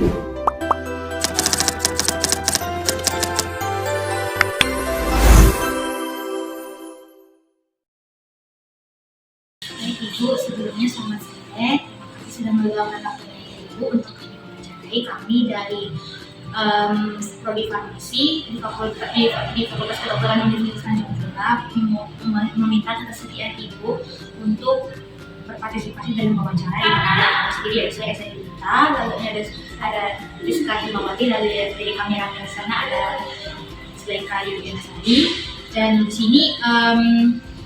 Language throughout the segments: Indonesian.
Baik Ibu, sebelumnya selamat sore. Terima kasih sudah meluangkan waktunya Ibu untuk kami mewawancarai kami dari Prodi Farmasi di Fakultas Kedokteran Universitas Tanjung Priok meminta ketersediaan Ibu untuk berpartisipasi dalam wawancara di mana ada sendiri ada saya Dita, lalu ada Rizka Himawati, lalu dari kamera di sana ada Zulaika Yudiana Sari, dan di sini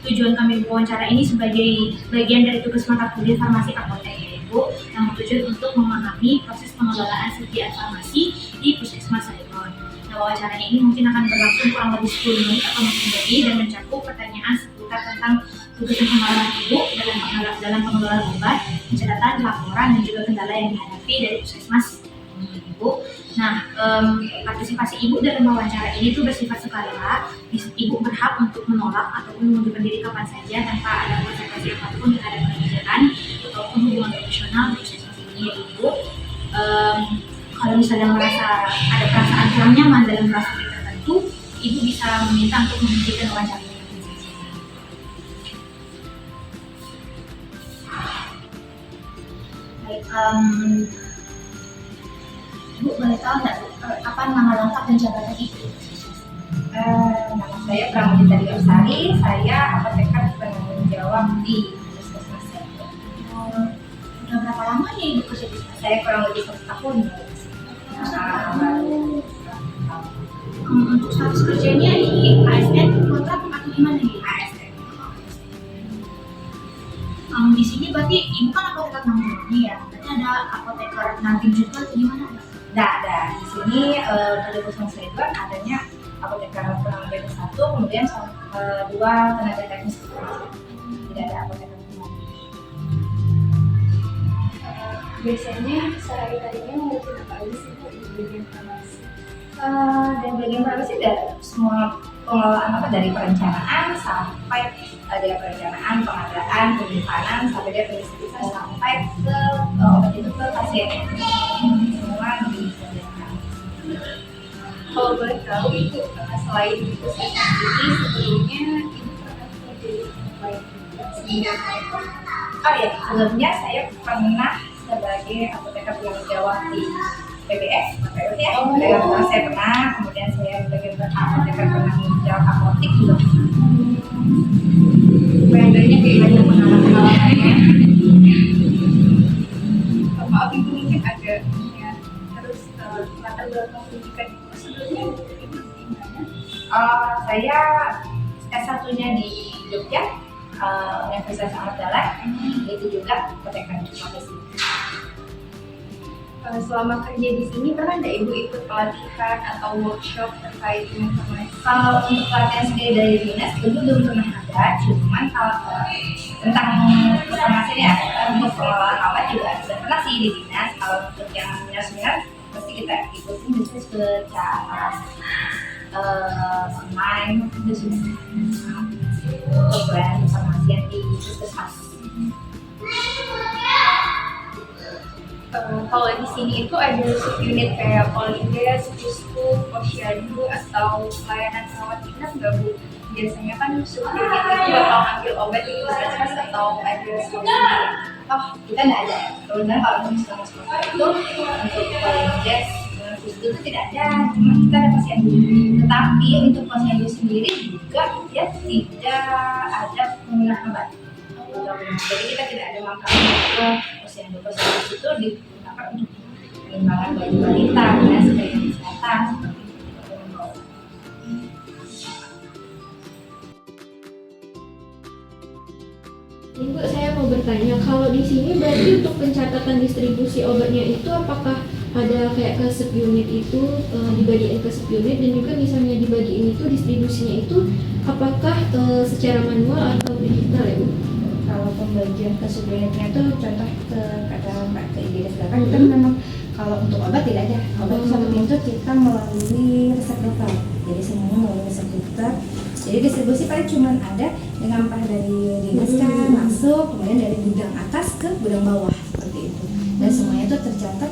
tujuan kami wawancara ini sebagai bagian dari tugas mata kuliah farmasi apotek Ibu yang bertujuan untuk memahami proses pengelolaan sediaan farmasi di Puskesmas Saigon. Nah, wawancaranya ini mungkin akan berlangsung kurang lebih 10 menit atau mungkin lebih dan mencakup pertanyaan seputar tentang tugas dan pengalaman Ibu dalam pengelolaan obat, pencatatan, laporan, dan juga kendala yang dihadapi dari Puskesmas Ibu. Nah, partisipasi Ibu dalam wawancara ini tuh bersifat sukarela. Ibu berhak untuk menolak ataupun mengundurkan diri kapan saja tanpa ada konsekuensi apapun terhadap pekerjaan ataupun hubungan profesional di Puskesmas ini, Ibu. Kalau misalnya merasa ada perasaan kurang nyaman dalam proses tertentu, Ibu bisa meminta untuk menghentikan wawancara ini. Baik, Ibu boleh tahu nggak apa nama lengkap dan jabatan Ibu? Nama saya Pramudita Lestari, saya apoteker penanggung jawab di Puskesmas Saigon. Udah berapa lama nih Ibu kerja di sana? Saya kurang lebih 1 tahun. Untuk status kerjanya di ASN, kontrak atau gimana nih? ASN. Di sini berarti Ibu kan apoteker namanya ya, berarti ada apoteker nanti juga atau gimana? Ada di sini di Puskesmas Saigon adanya apoteker penanggung jawab 1, kemudian 2 tenaga teknis. Tidak ada apoteker penanggung. Biasanya sehari-harinya ngurusin apa aja sih Bu di bagian farmasi? Dan bagian farmasi dari semua pengelolaan dari perencanaan sampai dari perencanaan, pengadaan, penyimpanan sampai dia pendistribusian sampai ke obat itu ke pasien. Semua disediakan. Kalau boleh tahu Ibu selain di Puskesmas ini sebelumnya Ibu pernah kerja di tempat lain juga? Oh ya, sebelumnya saya pernah sebagai apoteker penanggung jawab di PBS, PPS ya. Saya pernah, kemudian saya sebagai apoteker penanggung jawab apotik juga. Banyak kayak pengalaman-pengalaman ya. Maaf Ibu mungkin ada ya, terus latar belakang pendidikan Ibu sebelumnya Ibu gimana? Saya S1-nya di Jogja, Universitas Ahmad Dahlan, itu juga apoteker profesi. Selama kerja di sini pernah nggak Ibu ikut pelatihan atau workshop terkait dengan farmasi? Kalau untuk pelatihan sendiri dari dinas itu belum pernah ada, cuman kalau tentang farmasi ini untuk pengelolaan obat juga sudah pernah sih di dinas. Kalau untuk yang seminar pasti kita ikutin bisa secara online itu sudah untuk pelayanan farmasi yang di Puskesmas. Kalau di sini itu ada subunit kayak Polides, Puskub, Posyandu atau pelayanan rawat inap nggak Bu? Biasanya kan subunit itu bakal ambil obat di Puskesmas atau ada subunit. Oh, kita nggak ada. Kemudian kalau misalnya seperti itu untuk Polides, Puskub itu tidak ada. Cuma kita ada posyandu. Tetapi untuk posyandu sendiri juga dia tidak ada penggunaan obat. Jadi kita tidak ada langkah ke posyandu itu digunakan untuk pengembangan bagi balita dan sebagai kesehatan seperti itu. Ibu, saya mau bertanya, kalau di sini berarti untuk pencatatan distribusi obatnya itu apakah ada kayak ke subunit itu dibagiin ke subunit dan juga misalnya dibagiin itu distribusinya itu apakah secara manual atau digital ya Bu? Kalau pembagian ke subunitnya itu contoh ke kata Mbak ke IGD silakan itu memang kalau untuk obat tidak ada. Obat satu pintu kita melalui resep dokter. Jadi semuanya melalui resep dokter. Jadi distribusi paling cuma ada dengan apa dari dinas kan masuk, kemudian dari gudang atas ke gudang bawah seperti itu. Dan semuanya itu tercatat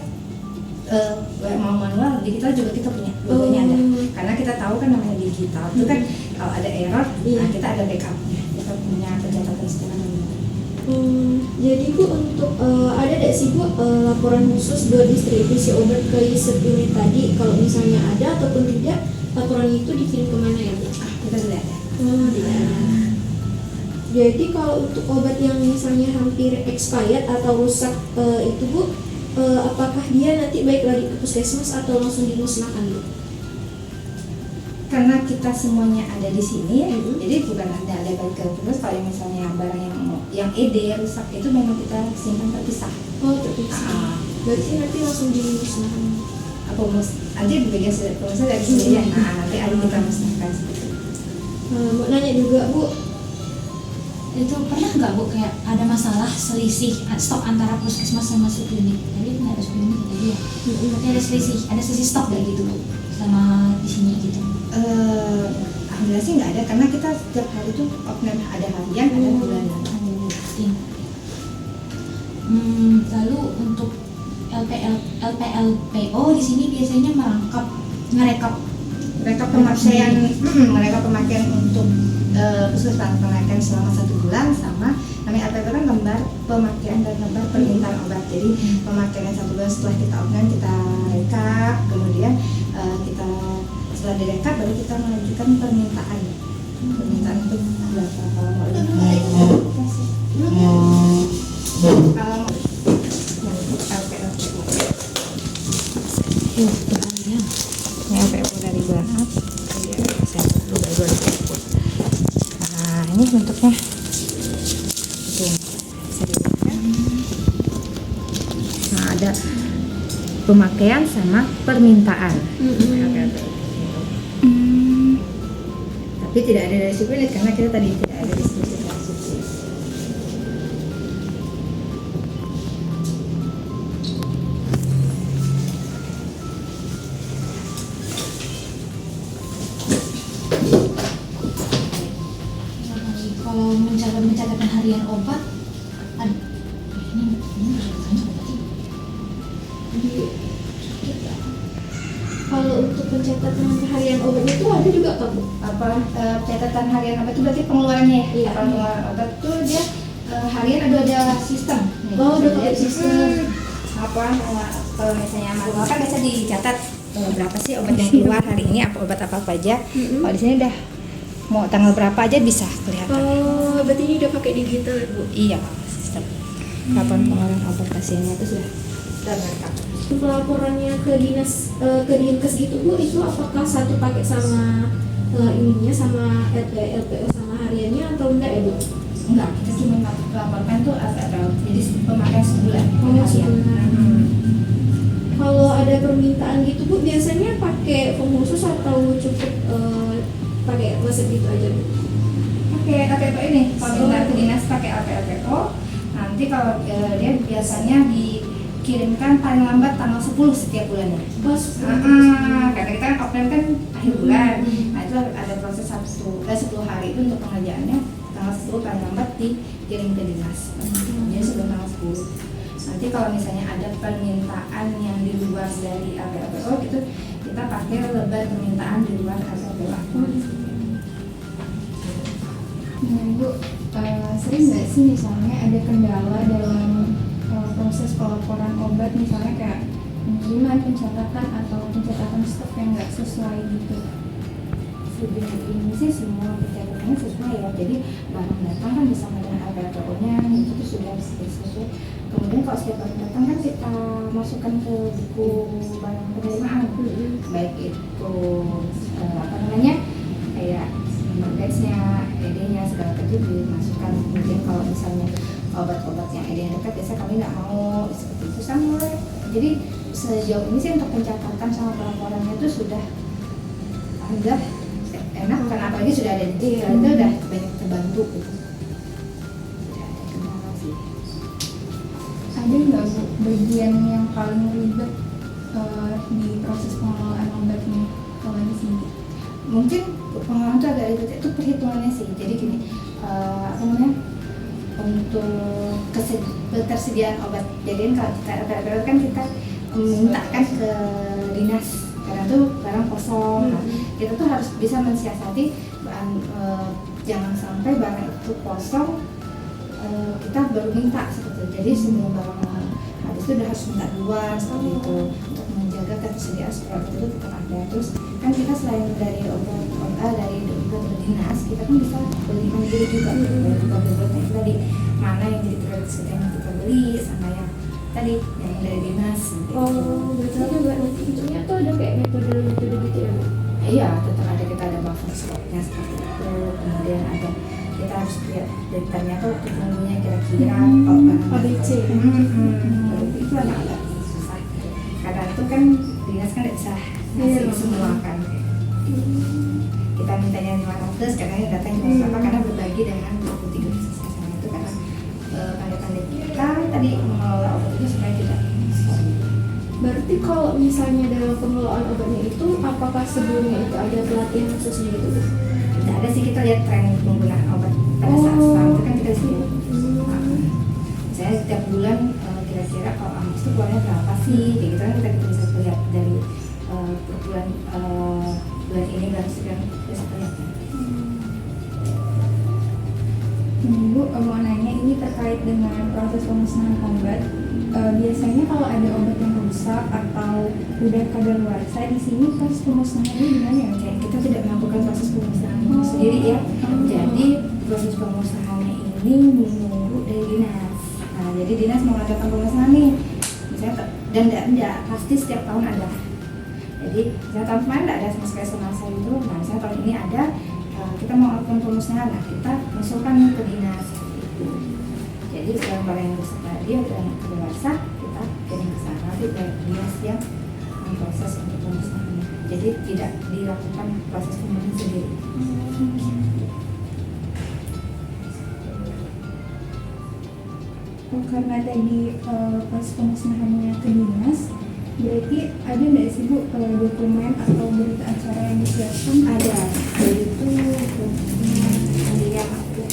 mau manual, digital juga kita punya, dua-duanya ada. Karena kita tahu kan namanya digital itu kan kalau ada error, nah kita ada backupnya, kita punya pencatatan secara manual. Jadi Bu untuk ada tidak sih Bu laporan khusus buat distribusi obat ke subunit tadi, kalau misalnya ada ataupun tidak, laporan itu dikirim kemana ya Bu? Kita sudah ada. Tidak ada. Jadi kalau untuk obat yang misalnya hampir expired atau rusak itu Bu, apakah dia nanti baik lagi ke puskesmas atau langsung dimusnahkan Bu? Karena kita semuanya ada di sini ya, jadi bukan ada balik ke terus. Kalau misalnya barang yang ED rusak itu memang kita simpan terpisah. Oh terpisah. Berarti nanti langsung dimusnahkan. Nanti bagian pemusnah dari sini ya. Nanti ada kita musnahkan seperti itu. Mau nanya juga Bu, Itu pernah nggak Bu kayak ada masalah selisih stok antara puskesmas sama subunit? Tadi nggak ada subunit tadi ya. Tapi ada selisih stok kayak gitu Bu sama di sini gitu. Alhamdulillah sih nggak ada, karena kita setiap hari itu ada harian, ada bulanan. Lalu untuk LPLPO di sini biasanya merekap Mereka pemakaian untuk puskesmas, pemakaian selama 1 bulan, sama namanya LPP kan lembar pemakaian dan lembar permintaan obat. Jadi pemakaian 1 bulan setelah kita offline kita rekap, kemudian kita setelah direkap baru kita mengajukan permintaan untuk berapa kalau mau LPO dari bulan April, nah ini bentuknya bisa dilihat. Nah ada pemakaian sama permintaan. Tapi tidak ada dari subunit karena kita tadi tidak ada distribusi dari subunit. kalau mencatatkan harian obat ada ini kalau untuk pencatatan harian obat itu ada juga Kak Bu? Catatan harian obat itu berarti pengeluarannya ya? Iya. Pengeluaran obat itu dia harian ada sistem. Oh, udah pakai sistem. Kalau misalnya manual kan biasa dicatat berapa sih obat yang keluar hari ini, obat apa aja. Kalau di sini udah mau tanggal berapa aja bisa kelihatan. Oh, berarti ini udah pakai digital ya Bu? Iya, sistem. Kapan pengeluaran obat pasiennya itu sudah terrekap. Laporannya ke dinkes gitu Bu, itu apakah satu paket sama ininya sama LPO sama hariannya atau enggak ya Bu? Enggak, kita cuma melaporkan tuh LPO, jadi pemakaian sebulan. Sebulan. Kalau ada permintaan gitu Bu, biasanya pakai form khusus atau cukup pakai resep gitu aja Bu? Pakai LPO ini, kalau minta ke dinas pakai LPO. Nanti kalau dia biasanya dikirimkan paling lambat tanggal 10 setiap bulannya. Karena kita kan offline kan akhir bulan. Nah itu ada proses 10 hari itu untuk pengerjaannya. Tanggal 10 paling lambat dikirim ke dinas. Jadi sebelum tanggal 10. Nanti kalau misalnya ada permintaan yang di luar dari LPO gitu, kita pakai lebar permintaan di luar LPO. Nah Bu, sering nggak sih misalnya ada kendala dalam proses pelaporan obat, misalnya kayak pengiriman, pencatatan atau pencatatan stok yang nggak sesuai gitu? Sebenarnya ini sih semua pencatatannya sesuai ya, jadi barang datang kan bersama dengan LPO-nya itu sudah sesuai. Kemudian kalau setiap barang datang kan kita masukkan ke buku barang penerimaan, baik itu kayak batch-nya, ED-nya segala itu dimasukkan. Kemudian kalau misalnya obat-obat yang ED-nya dekat, biasa kami nggak mau seperti itu sama. Jadi sejauh ini sih untuk pencatatan sama pelaporannya itu sudah agak enak, karena apalagi sudah ada di itu udah banyak terbantu gitu. Ada nggak Bu bagian yang paling ribet di proses pengelolaan obatnya kalau di sini? Mungkin pengelolaan itu agak ribet, itu perhitungannya sih. Jadi gini, untuk ketersediaan obat. Jadi kalau kita kan kita minta kan ke dinas, karena tuh barang kosong. Nah, kita tuh harus bisa mensiasati jangan sampai barang itu kosong kita baru minta seperti itu. Jadi semua barang habis itu udah harus minta duluan seperti itu untuk menjaga ketersediaan produk itu tetap ada. Terus kan kita selain dari obat kota dari dinas, kita kan bisa beli mandiri juga dari produk-produknya itu tadi, mana yang jadi produk yang kita beli sama yang tadi yang dari dinas gitu. Berarti juga nanti hitungnya tuh ada kayak metode gitu ya Bu? Iya, tetap ada, kita ada buffer stoknya seperti itu. Kemudian ada kita harus lihat detailnya tuh tunggunya kira-kira kalau ABC. Itu agak susah. Karena itu kan dinas kan tidak bisa ngasih semua kan. Kita mintanya 500, kadang datanya cuma berapa karena berbagi dengan 23 kesehatan itu karena pandai-pandai kita tadi mengelola obat itu supaya tidak. Berarti kalau misalnya dalam pengelolaan obatnya itu, apakah sebelumnya itu ada pelatihan khususnya gitu? Tidak ada sih, kita lihat tren penggunaan obat pada saat sekarang itu kan kita sih. Misalnya setiap bulan kira-kira kalau Amex itu keluarnya berapa sih? Kayak gitu kan kita bisa lihat dari bulan ini bulan sekian bisa kelihatan. Bu, mau nanya ini terkait dengan proses pemusnahan obat. Biasanya kalau ada obat yang rusak atau udah kadaluarsa di sini proses pemusnahannya gimana ya? Kayak kita tidak melakukan proses pemusnahan sendiri ya. Jadi proses pemusnahannya ini menunggu dari dinas. Nah, jadi dinas mau mengadakan pemusnahan nih, misalnya dan tidak pasti setiap tahun ada. Jadi misalnya tahun kemarin tidak ada sama sekali semasa itu. Nah, misalnya tahun ini ada, kita mau melakukan pemusnahan, nah kita masukkan ke dinas itu. Jadi barang yang rusak tadi atau yang kadaluarsa kita kirim ke sana, nanti dari dinas yang proses untuk pemusnahannya. Jadi tidak dilakukan proses pemusnahan sendiri. Karena tadi proses pemusnahannya ke dinas, berarti ada nggak sih Bu dokumen atau berita acara yang disiapkan? Ada, yaitu ada yang aku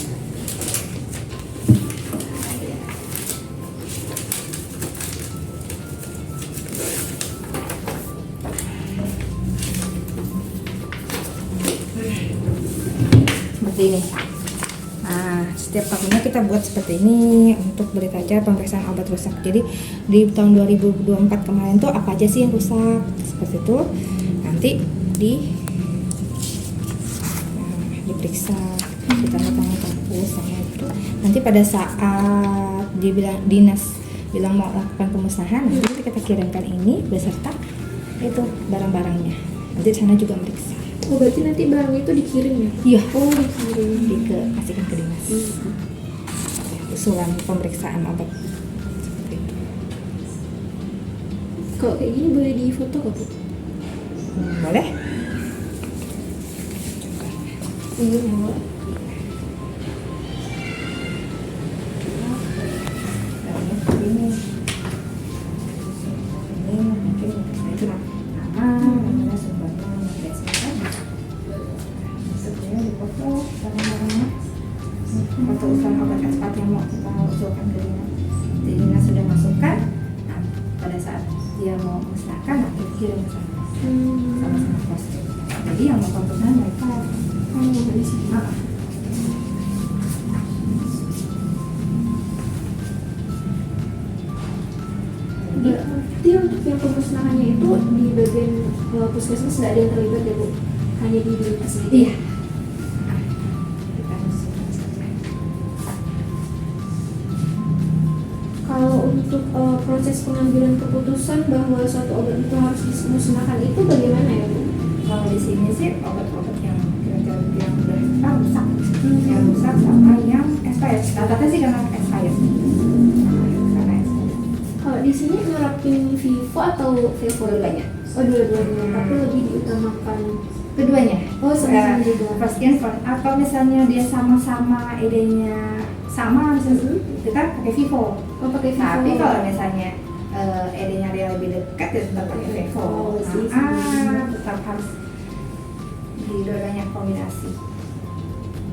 seperti ini. Nah, setiap tahunnya kita buat seperti ini untuk berita acara pemeriksaan obat rusak. Jadi di tahun 2024 kemarin tuh apa aja sih yang rusak seperti itu. Nanti diperiksa, kita tanda kampus sama itu. Nanti pada saat dinas bilang mau lakukan pemusnahan, nanti kita kirimkan ini beserta itu barang-barangnya. Nanti di sana juga meriksa. Oh, berarti nanti barang itu dikirim ya? Iya. Oh, dikirim. Kasihkan ke dinas. Usulan pemeriksaan obat seperti itu. Kalau kayak gini boleh di foto kok Bu? Boleh? Iya, mau. Ini mungkin itu nama sumbernya sebenarnya di foto barang-barangnya, foto usulan obat ekspat yang mau kita usulkan ke dinas. Jadi dinas sudah masukkan, nah, pada saat dia mau musnahkan, nah kita kirim ke sana sama-sama proses. Jadi yang mau pemusnahan mereka Di sini. Berarti untuk yang pemusnahannya itu di bagian puskesmas nggak ada yang terlibat ya Bu? Hanya di dinas gitu? Iya. Kita masukkan saja. Kalau untuk proses pengambilan keputusan bahwa suatu obat itu harus dimusnahkan itu bagaimana ya Bu? Kalau di sini sih obat-obat yang kira-kira yang udah rusak, yang rusak sama yang expired. Rata-rata sih karena expired. Karena expired. Kalau di sini nerapin Vivo atau Vivo dua-duanya? Oh, dua-duanya, tapi lebih diutamakan Keduanya. Oh, sama-sama juga. First in first. Atau misalnya dia sama-sama ID-nya sama, misalnya kita pakai Vivo. Oh, pakai Vivo. Tapi kalau misalnya ID-nya dia lebih dekat, ya tetap pakai Vivo. Oh, sih. Tetap harus di dua-duanya kombinasi.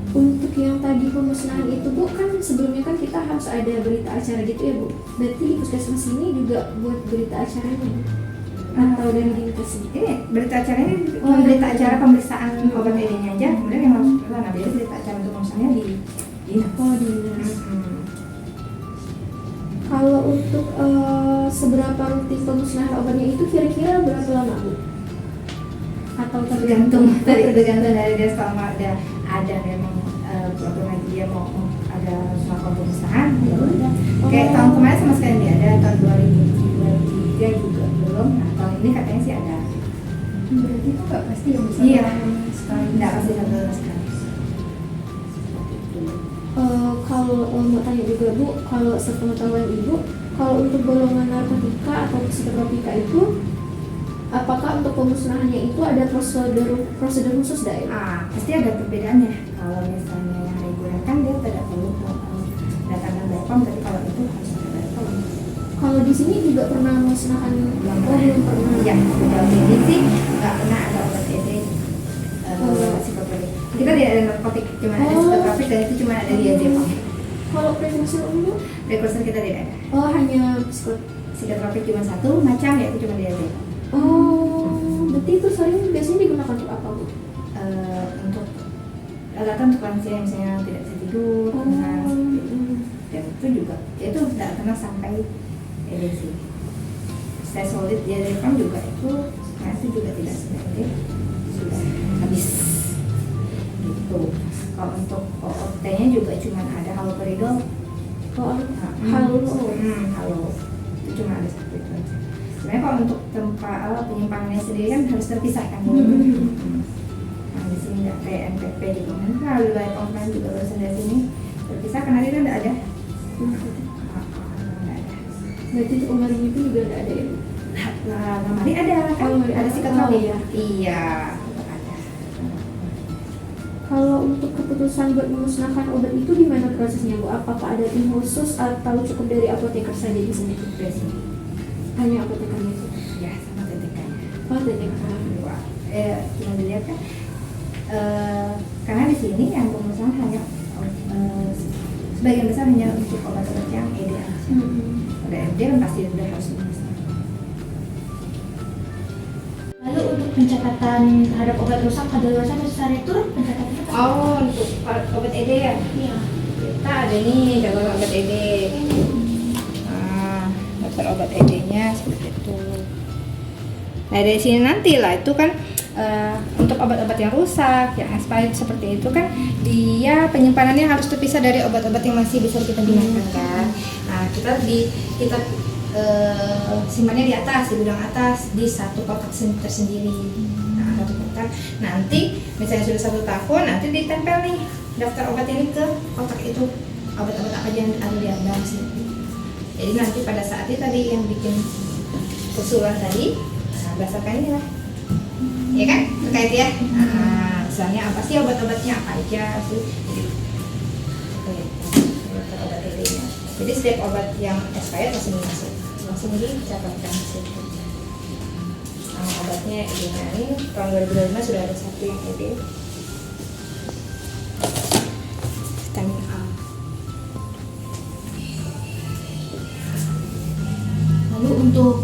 Untuk yang tadi pemusnahan itu Bu, kan sebelumnya kan kita harus ada berita acara gitu ya Bu. Berarti di puskesmas ini juga buat berita acaranya Bu? Atau dari dinkes? Ini berita acaranya cuma berita acara pemeriksaan obat ED-nya aja. Kemudian yang harus nah biasanya berita acara untuk pemusnahannya di dinas. Oh di dinas. Kalau untuk seberapa rutin pemusnahan obatnya itu kira-kira berapa lama Bu? Atau Tergantung dari dia selama ada memang program lagi dia mau ada melakukan pemusnahan ya udah. Kayak tahun kemarin sama sekali nggak ada, tahun 2023 juga belum. Nah tahun ini katanya sih ada. Berarti itu nggak pasti ya bisa Iya. sekali. Nggak pasti satu sekali. Kalau mau tanya juga Bu, kalau sepengetahuan Ibu, kalau untuk golongan narkotika atau psikotropika itu, apakah untuk pemusnahannya itu ada prosedur khusus ya? Pasti ada perbedaannya. Kalau misalnya yang reguler kan dia tidak perlu datangkan BPOM, tapi kalau itu harus ada BPOM. Kalau di sini juga pernah pemusnahan? Belum pernah. Ya, sejauh ini sih nggak pernah ada obat ED psikotropik. Kita tidak ada narkotik, cuma ada psikotropik dan itu cuma ada di BPOM. Kalau prekursor umum? Prekursor kita tidak ada. Oh, hanya Psikotropik cuma satu macam, yaitu cuma di BPOM. Oh, berarti itu sering biasanya digunakan untuk apa Bu? Untuk alat untuk lansia misalnya tidak bisa tidur, dan itu juga itu tidak pernah sampai EDC. Saya solid di BPOM juga itu, nah itu juga tidak sampai ED, sudah habis. Gitu. Kalau untuk OOT-nya juga cuma ada haloperidol. Halo. Halo. Itu cuma ada satu itu aja. Sebenarnya kalau untuk tempat penyimpanannya sendiri kan harus terpisah kan. Nah di sini nggak kayak NPP gitu kan. Kalau di BPOM kan juga lulusan dari sini terpisah karena dia nggak ada. Nggak ada. Berarti untuk umarnya itu juga nggak ada ya? Nah, Mari ada kan? Ada psikotropik. Ya. Iya, tetap ada. Kalau untuk keputusan buat memusnahkan obat itu gimana prosesnya Bu? Apakah ada tim khusus atau cukup dari apoteker saja di sini? Dari sini. Hanya apotekernya itu? Ya, sama TTK-nya. Oh, TTK. Cuma dilihat kan, karena di sini yang pemusnahan hanya sebagian besar hanya untuk obat-obat yang ED aja. Ada ED kan pasti sudah harus dimusnahkan. Lalu untuk pencatatan terhadap obat rusak kadaluarsa secara itu pencatatannya apa? Oh, untuk obat ED ya? Iya. Kita ada nih daftar obat ED. Daftar obat ED-nya seperti itu. Nah dari sini nanti lah itu kan untuk obat-obat yang rusak, yang expired seperti itu kan dia penyimpanannya harus terpisah dari obat-obat yang masih bisa kita gunakan kan. Nah kita simpannya di atas, di gudang atas, di satu kotak tersendiri. Nah satu kotak. Nanti misalnya sudah 1 tahun, nanti ditempel nih daftar obat ini ke kotak itu, obat-obat apa aja yang ada di dalam sini. Jadi nanti pada saat itu tadi yang bikin usulan tadi, berdasarkan ini lah. Ya kan? Terkait ya. Misalnya apa sih obat-obatnya, apa aja sih. Jadi obat ED-nya. Jadi setiap obat yang expired langsung dicatatkan situ. Obatnya ED-nya ini tahun 2025 sudah ada 1 yang ED. Vitamin A. Lalu untuk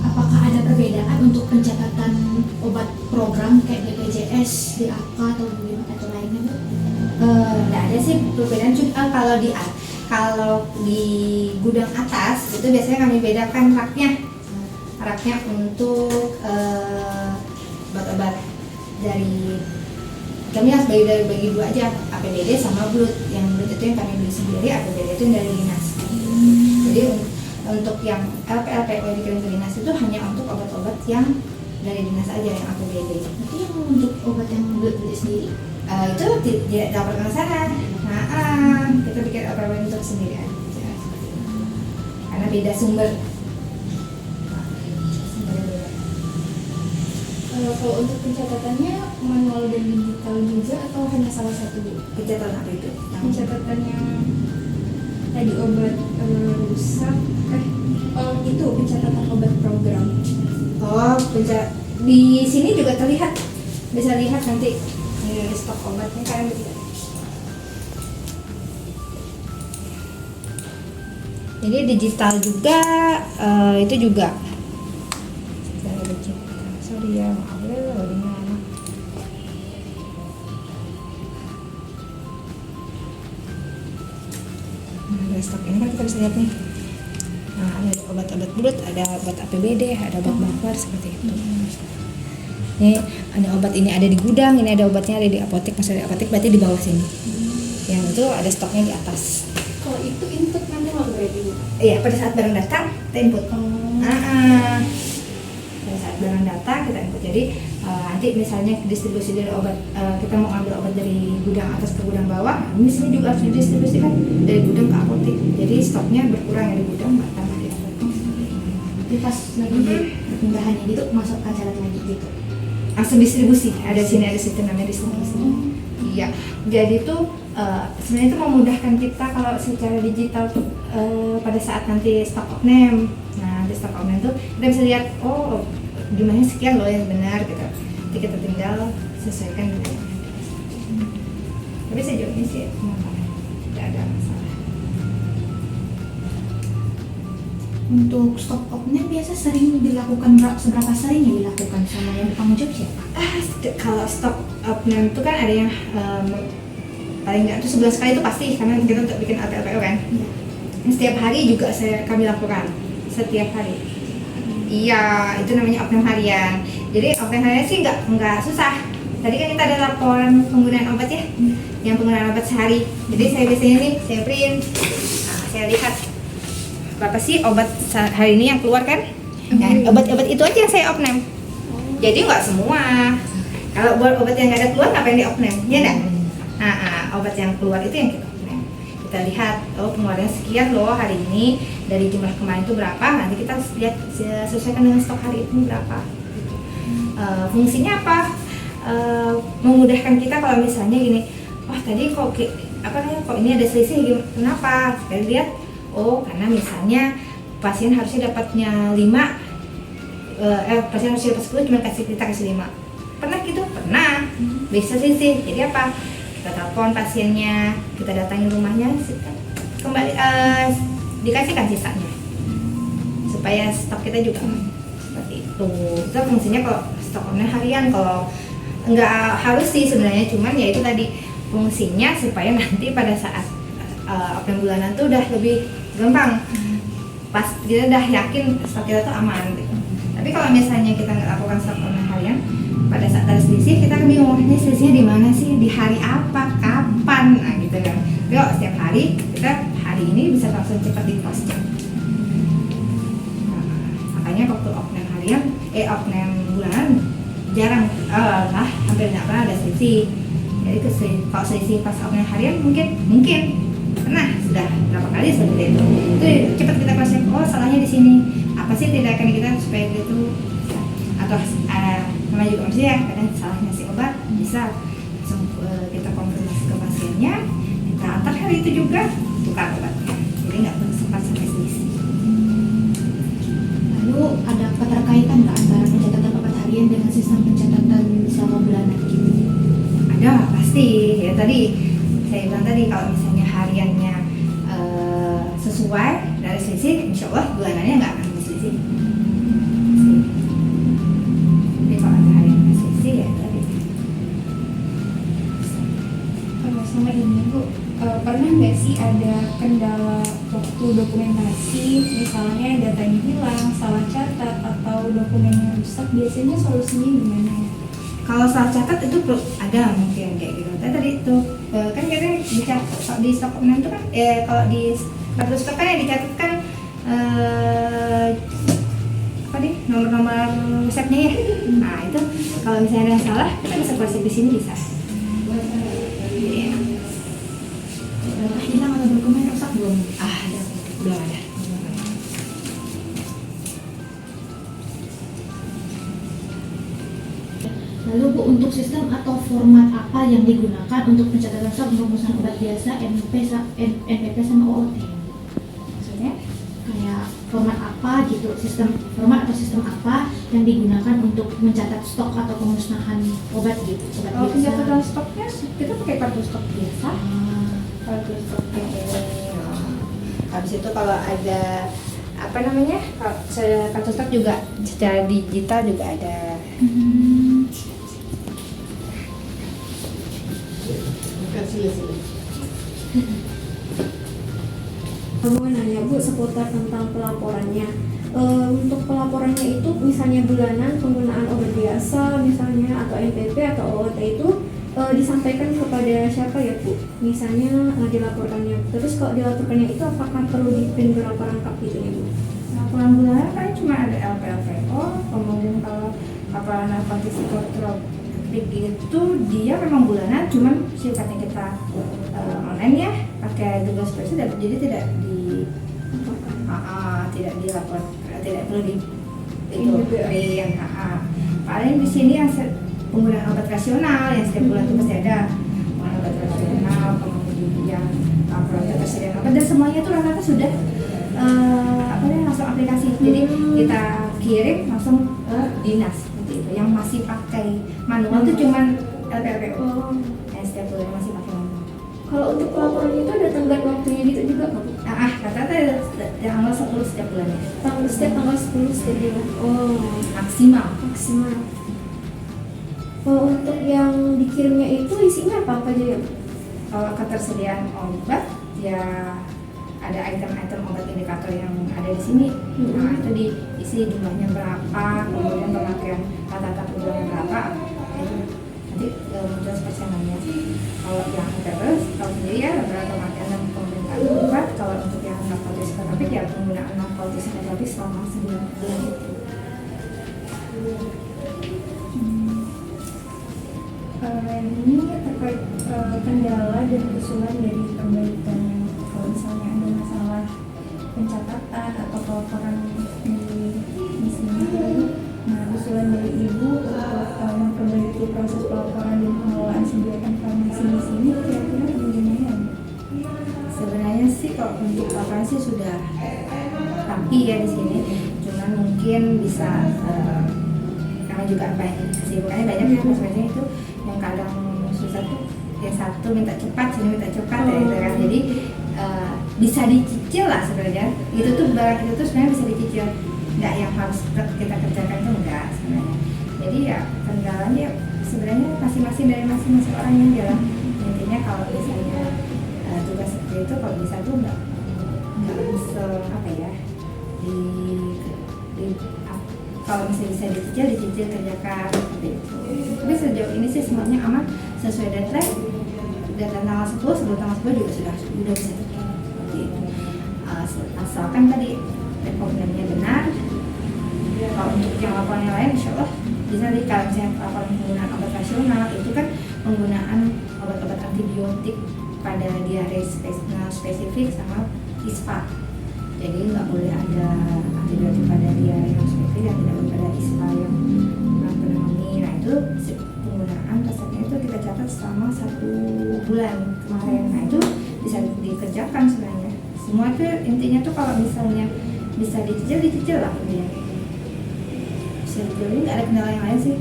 apakah ada perbedaan untuk pencatatan obat program kayak BPJS, DAK atau lainnya Bu? Nggak ada sih perbedaan, cuma kalau di gudang atas itu biasanya kami bedakan raknya untuk obat-obat dari kami harus bagi dua aja, APBD sama blood. Yang blood itu yang kami beli sendiri, APBD itu yang dari dinas. Jadi untuk yang LPLPO yang dikirim ke dinas itu hanya untuk obat-obat yang dari dinas aja yang APBD. Berarti yang untuk obat yang beli sendiri Itu tidak dapatkan ke sana. Kita bikin APBD untuk sendiri aja. Karena beda sumber. Kalau untuk pencatatannya manual dan digital juga atau hanya salah satu Bu? Pencatatan apa itu? Pencatatan yang tadi obat rusak, itu pencatatan obat program. Di sini juga terlihat, bisa lihat nanti di stok obatnya kan bisa. Jadi digital juga, itu juga. Secara digital. Sorry ya, maaf ya, loadingnya lama. Nah, dari stok ini kan kita bisa lihat nih. Nah, ada obat-obat mulut, ada obat APBD, ada obat baper seperti itu. Ini ada obat ini ada di gudang, ini ada obatnya ada di apotek, masih ada apotek berarti di bawah sini. Yang itu ada stoknya di atas. Kalau itu input manual berarti Bu? Iya, pada saat barang datang kita input. Pada saat barang datang kita input. Jadi nanti misalnya distribusi dari obat, kita mau ambil obat dari gudang atas ke gudang bawah, ini sini juga harus didistribusikan dari gudang ke apotek. Jadi stoknya berkurang dari gudang tambah di apotek. Jadi pas lagi pindahannya gitu masukkan catat lagi gitu. Langsung distribusi, ada sini ada situ namanya distribusi. Iya, jadi tuh sebenarnya itu memudahkan kita kalau secara digital tuh pada saat nanti stok opname. Nah di stok opname tuh kita bisa lihat oh jumlahnya sekian loh yang benar gitu. Jadi kita tinggal sesuaikan dengan yang ada. Tapi sejauh ini sih tidak ada masalah. Untuk stok opname biasa sering dilakukan seberapa sering ya dilakukan sama yang bertanggung jawab siapa? Kalau stok opname itu kan ada yang paling nggak itu sebulan sekali itu pasti karena kita untuk bikin LPO kan. Ya. Setiap hari juga kami lakukan setiap hari. Iya, itu namanya opname harian. Jadi opname harian sih nggak susah. Tadi kan kita ada laporan penggunaan obat ya, yang penggunaan obat sehari. Jadi saya biasanya nih saya print, nah, saya lihat berapa sih obat hari ini yang keluar kan? Nah, obat-obat itu aja yang saya opname. Jadi nggak semua. Kalau buat obat yang nggak ada keluar ngapain di opname? Ya enggak? Obat yang keluar itu yang kita opname. Kita lihat, oh pengeluarannya sekian loh hari ini dari jumlah kemarin itu berapa? Nanti kita lihat sesuaikan dengan stok hari itu berapa. Fungsinya apa? Memudahkan kita kalau misalnya gini, wah tadi kok kok ini ada selisih, kenapa? Kita lihat, oh karena misalnya pasien harusnya dapatnya 5, pasien harusnya dapat 10 cuma kita kasih 5. Pernah gitu? Pernah. Bisa sih. Jadi apa? Kita telepon pasiennya, kita datangin rumahnya, kembali dikasihkan sisanya supaya stok kita juga aman. Seperti itu. Itu fungsinya kalau stok online harian. Kalau nggak harus sih sebenarnya, cuman ya itu tadi fungsinya supaya nanti pada saat opname bulanan tuh udah lebih gampang. Pas kita udah yakin stok kita tuh aman gitu. Tapi kalau misalnya kita nggak lakukan stok online harian, pada saat ada selisih kita kan bingung ini selisihnya di mana sih, di hari apa, kapan, nah gitu kan. Tapi kalau setiap hari kita hari ini bisa langsung cepat di post. Makanya waktu opname harian, opname bulanan jarang, hampir nggak pernah ada selisih. Jadi kalau selisih pas opname harian mungkin pernah sudah berapa kali seperti itu. Itu cepat kita cross check, oh salahnya di sini. Apa sih tindakan kita supaya gitu? Atau namanya juga manusia, kadang salah ngasih obat bisa langsung kita konfirmasi ke pasiennya, kita antar hari itu juga tukar obatnya. Jadi nggak perlu sempat sampai selisih. Lalu ada keterkaitan nggak antara pencatatan obat harian dengan sistem pencatatan selama bulanan gitu? Ada pasti ya, tadi saya bilang tadi kalau misalnya hariannya sesuai dari selisih, insya Allah bulanannya nggak akan berselisih. Jadi kalau ada harian berselisih ya tadi. Sama ini Bu, pernah nggak sih ada kendala waktu dokumentasi, misalnya datanya hilang, salah catat, atau dokumennya rusak, biasanya solusinya gimana ya? Kalau salah catat itu ada mungkin kayak gitu. Tadi itu kan kita dicatat kalau di stok opname itu kan kalau di kartu stok kan yang dicatatkan apa nih nomor-nomor resepnya ya. Nah itu kalau misalnya ada yang salah kita bisa cross check di sini bisa. Jadi enak. Apakah hilang atau dokumen rusak belum? Ada, belum ada. Lalu Bu, untuk sistem atau format apa yang digunakan untuk pencatatan stok untuk pemesanan obat biasa, NPP sama OOT? Maksudnya kayak format apa gitu, format atau sistem apa yang digunakan untuk mencatat stok atau pemusnahan obat gitu? Obat Kalau biasa. pencatatan stoknya kita pakai kartu stok biasa. Ah, Kartu stok biasa. Habis itu kalau ada apa namanya, kartu staf juga secara digital juga ada. Mau nanya Bu seputar tentang pelaporannya. Untuk pelaporannya itu misalnya bulanan penggunaan obat biasa misalnya atau MPP atau OOT itu disampaikan kepada siapa ya Bu? Misalnya dilaporkannya. Terus kalau dilaporkannya itu apakah perlu di print berapa rangkap gitu ya Bu? Laporan bulanan kan cuma ada LPLPO, kemudian kalau laporan narkotik psikotropik itu dia memang bulanan, cuman sifatnya kita online ya, pakai Google Spreadsheet, jadi tidak tidak dilapor, tidak perlu di itu print. Paling di sini yang penggunaan obat rasional yang setiap bulan itu pasti ada penggunaan obat rasional, kemudian laporan ketersediaan obat, dan semuanya itu rata-rata sudah langsung aplikasi. Jadi kita kirim langsung ke dinas seperti itu. Yang masih pakai manual itu cuman LPLPO. Setiap bulan masih pakai manual. Kalau untuk pelaporannya itu ada tenggat waktunya gitu juga nggak Bu? Rata-rata tanggal 10 setiap bulannya. Setiap tanggal 10 setiap bulan. Maksimal. Untuk yang dikirimnya itu isinya apa aja ya Bu? Kalau ketersediaan obat ya ada item-item obat indikator yang ada di sini. Nah, itu diisi jumlahnya berapa, kemudian pemakaian rata-rata penjualannya berapa. Itu nanti muncul persenannya. Kalau yang terus, kalau sendiri ya rata-rata pemakaian dan pemerintahan obat. Kalau untuk yang narkotik psikotropik ya penggunaan narkotik psikotropik selama 9 bulan itu. Ini terkait kendala dan usulan dari perbaikan, kalau misalnya ada masalah pencatatan atau pelaporan di sini, nah usulan dari Ibu untuk memperbaiki proses pelaporan dan pengelolaan sumber informasi di sini kira-kira bagaimana? Sebenarnya sih kalau untuk laporan sih sudah rapi ya di sini, cuman mungkin bisa karena juga banyak kesibukannya banyak ya, maksudnya itu yang kadang susah tuh yang satu minta cepat, sini minta cepat ya gitu kan. Jadi bisa dicicil lah sebenarnya. Itu tuh barang itu tuh sebenarnya bisa dicicil, nggak yang harus kita kerjakan itu enggak sebenarnya. Jadi ya kendalanya sebenarnya masing-masing dari masing-masing orang yang jalan. Intinya kalau misalnya tugas seperti itu kalau bisa tuh nggak bisa apa ya kalau misalnya bisa dicicil kerjakan seperti itu. Tapi sejauh ini sih semuanya aman sesuai deadline. Tanggal 10 sebelum tanggal 10 juga sudah bisa seperti itu. Asalkan tadi rekomendasinya benar. Kalau untuk yang laporan yang lain, insya Allah bisa di kalau misalnya laporan penggunaan obat rasional itu kan penggunaan obat-obat antibiotik pada diare spesifik sama ISPA. Jadi nggak boleh ada antibiotik pada diare yang spesifik dan tidak boleh pada ISPA yang pneumonia. Nah itu penggunaan resepnya itu kita catat selama 1 bulan kemarin. Nah itu bisa dikerjakan sebenarnya. Semua itu intinya tuh kalau misalnya bisa dicicil lah intinya. Sejauh ini nggak ada kendala yang lain sih.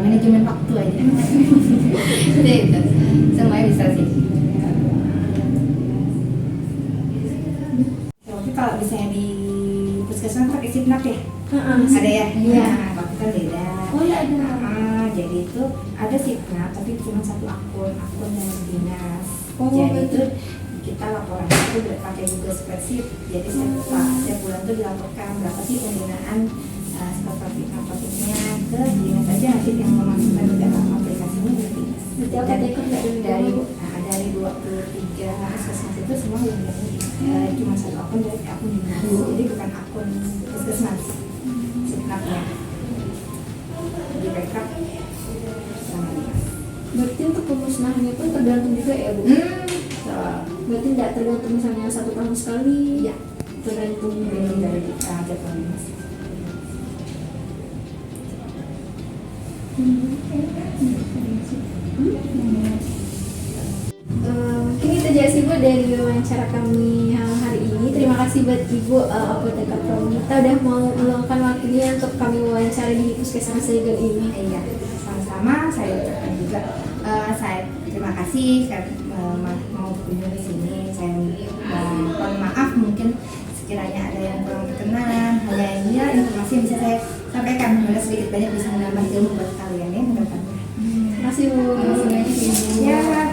Manajemen waktu aja. Itu semuanya bisa sih. Tapi kalau misalnya di puskesmas pakai SIPNAK ya? Ada ya? Iya. Nah, waktu kan beda. Oh ya ada. Jadi itu ada SIPNAK tapi cuma 1 akun dari dinas. Oh, jadi betul. itu kita laporan itu pakai Google Spreadsheet. Jadi setiap bulan itu dilaporkan berapa sih penggunaan narkotiknya ke dinas aja, nanti yang memasukkan ke dalam aplikasinya di dinas. Dari 23 puskesmas itu semua yang cuma 1 akun dari akun dinas. Jadi bukan akun puskesmas SIPNAK-nya. Di backup sama dinas. Berarti untuk pemusnahannya pun tergantung juga ya Bu? Berarti tidak tergantung misalnya 1 tahun sekali? Iya. Tergantung Dari jadwal dinas. Mungkin itu aja sih Bu dari wawancara kami hari ini. Terima kasih buat Ibu Apoteker Pramita udah mau meluangkan waktunya untuk kami wawancara di Puskesmas Legal ini. Iya, sama-sama. Saya ucapkan juga saya terima kasih karena mau berkunjung ke sini. Saya mohon maaf mungkin sekiranya ada yang kurang berkenan. Hanya ini ya informasi yang bisa saya sampaikan. Semoga sedikit banyak bisa menambah ilmu buat kalian ya ke depannya. Terima kasih Bu. Ya.